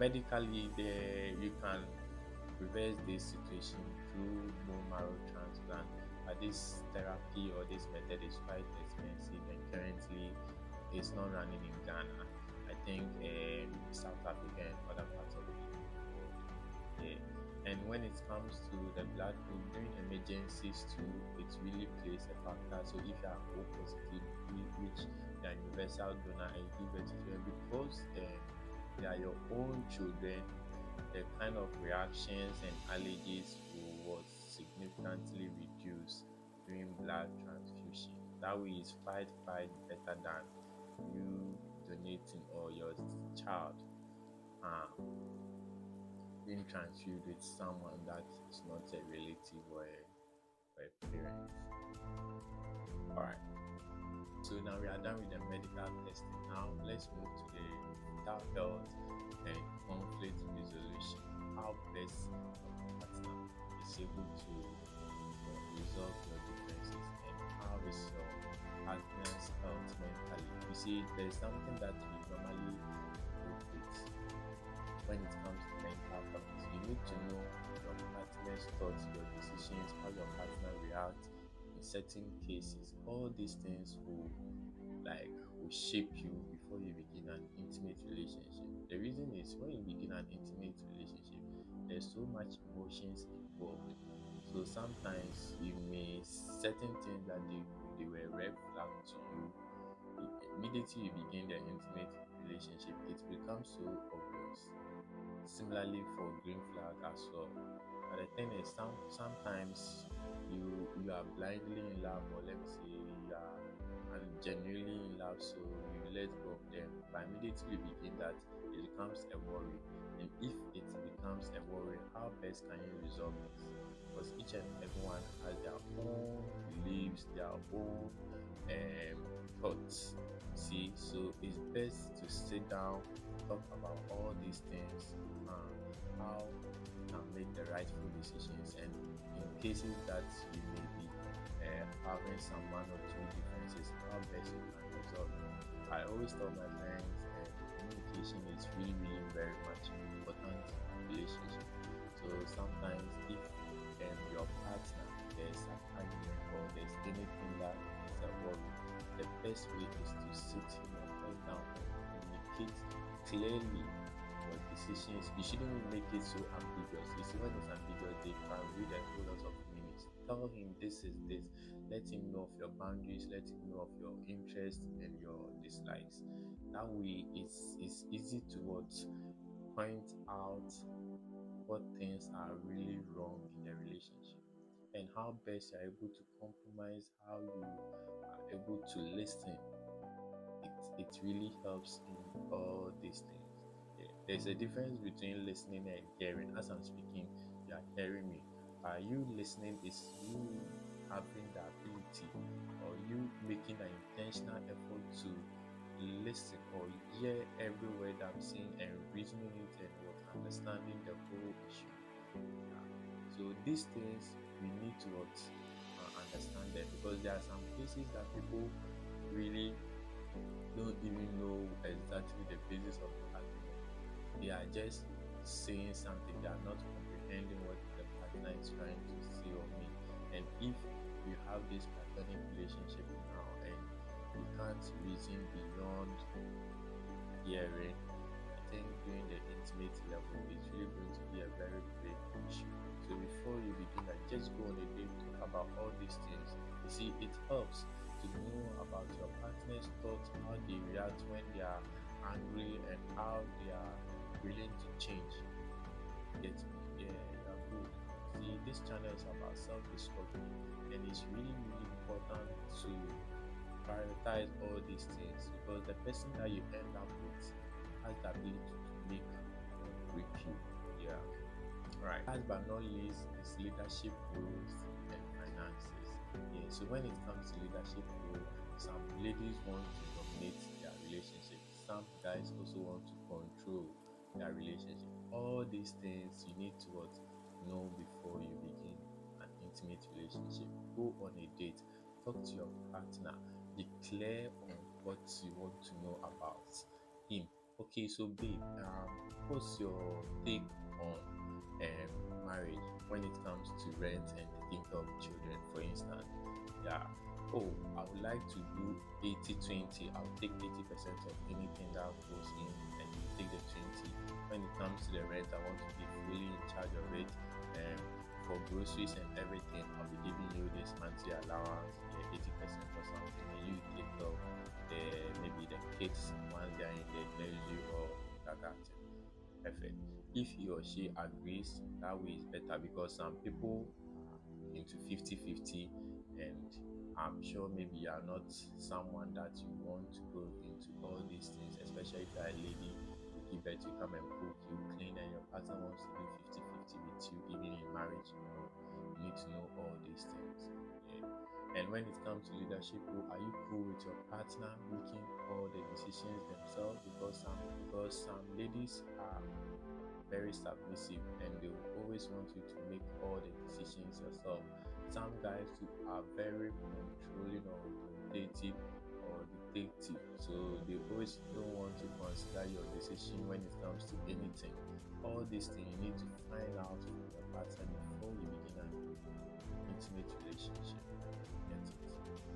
Medically, there you can reverse this situation through bone marrow transplant. But this therapy or this method is quite expensive and currently it's not running in Ghana. I think South Africa and other parts of the world. Yeah. And when it comes to the blood group during emergencies too, it really plays a factor. So if you are O positive, which you are universal donor and you give it to them because they are your own children, the kind of reactions and allergies was significantly reduced during blood transfusion. That way is quite better than you donating or your child uh, being transfused with someone that is not a relative or a parent. Alright, so now we are done with the medical testing. Now let's move to the mental health and conflict resolution. How best your partner is able to resolve your differences and how is your partner's health mentally. You see, there's something that we normally work with when it comes to mental health. You need to know your partner's thoughts, your decisions, how your partner reacts in certain cases. All these things will shape you before you begin an intimate relationship. The reason is when you begin an intimate relationship, there's so much emotions involved. So sometimes you may certain things that they were red flags on you. Immediately you begin the intimate relationship, it becomes so obvious. Similarly for green flag as well. But the thing is, sometimes you are blindly in love, or let me say you are genuinely in love, so you let go of them. But immediately you begin that, it becomes a worry. And if it becomes a worry, how best can you resolve this? Because each and everyone has their own beliefs, their own thoughts. See, so it's best to sit down, talk about all these things, how you can make the rightful decisions, and in cases that you may be having some one or two differences, how best you can resolve it. I always tell my friends communication is really very much important in relationship. So sometimes if your partner there's an argument or there's anything that is a worry, the best way is to sit your head down and communicate clearly your decisions. You shouldn't make it so ambiguous. You see, when it's ambiguous, they can read a whole lot of meanings. Tell him this is this. Let him know of your boundaries. Let him know of your interests and your dislikes. That way, it's easy to point out what things are really wrong in the relationship and how best you're able to compromise, how you are able to listen. It really helps in all these things. Yeah. There's a difference between listening and hearing. As I'm speaking, you are hearing me. You listening is you having the ability or you making an intentional effort to listen or hear every word I'm saying and reasoning it and understanding the whole issue. Yeah. So these things we need to understand them because there are some cases that people really don't even know exactly the basis of the argument. They are just saying something, they are not comprehending what the partner is trying to say or mean. And if you have this platonic relationship now and you can't reason beyond hearing, I think during the intimate level it's really going to be a very big issue. So before you begin that, just go on a date, talk about all these things. You see, it helps to know about your partner's thoughts, how they react when they are angry and how they are willing to change. Get me? Yeah, you are good. See, this channel is about self-discovery and it's really important to prioritize all these things because the person that you end up with has the ability to make or break you. Yeah. Right. Last but not least is leadership roles and finances. Yeah. So when it comes to leadership role, some ladies want to dominate their relationship. Some guys also want to control their relationship. All these things you need to know before you begin an intimate relationship. Go on a date. Talk to your partner. Be clear on what you want to know about him. Okay, so babe, what's your take on marriage when it comes to rent and taking care of children, for instance? Yeah. Oh, I would like to do 80/20. I'll take 80% of anything that goes in, and you take the 20. When it comes to the rent, I want to be fully in charge of it. And for groceries and everything, I'll be giving you this monthly allowance, yeah, 80% or something, and you take care of maybe the kids once they're in the nursery or kindergarten. Perfect. If he or she agrees, that way is better because some people are into 50/50, and I'm sure maybe you are not someone that you want to go into all these things, especially if you are a lady, you give birth, you come and cook, you clean, and your partner wants to do 50/50 with you, even in marriage. No, you need to know all these things. Yeah. And when it comes to leadership role, are you cool with your partner making all the decisions themselves? Because some ladies are very submissive and they will always want you to make all the decisions yourself. Some guys too are very controlling or authoritative or dictative, so they always don't want to consider your decision when it comes to anything. All these things you need to find out from your partner before you begin an intimate relationship. Get it?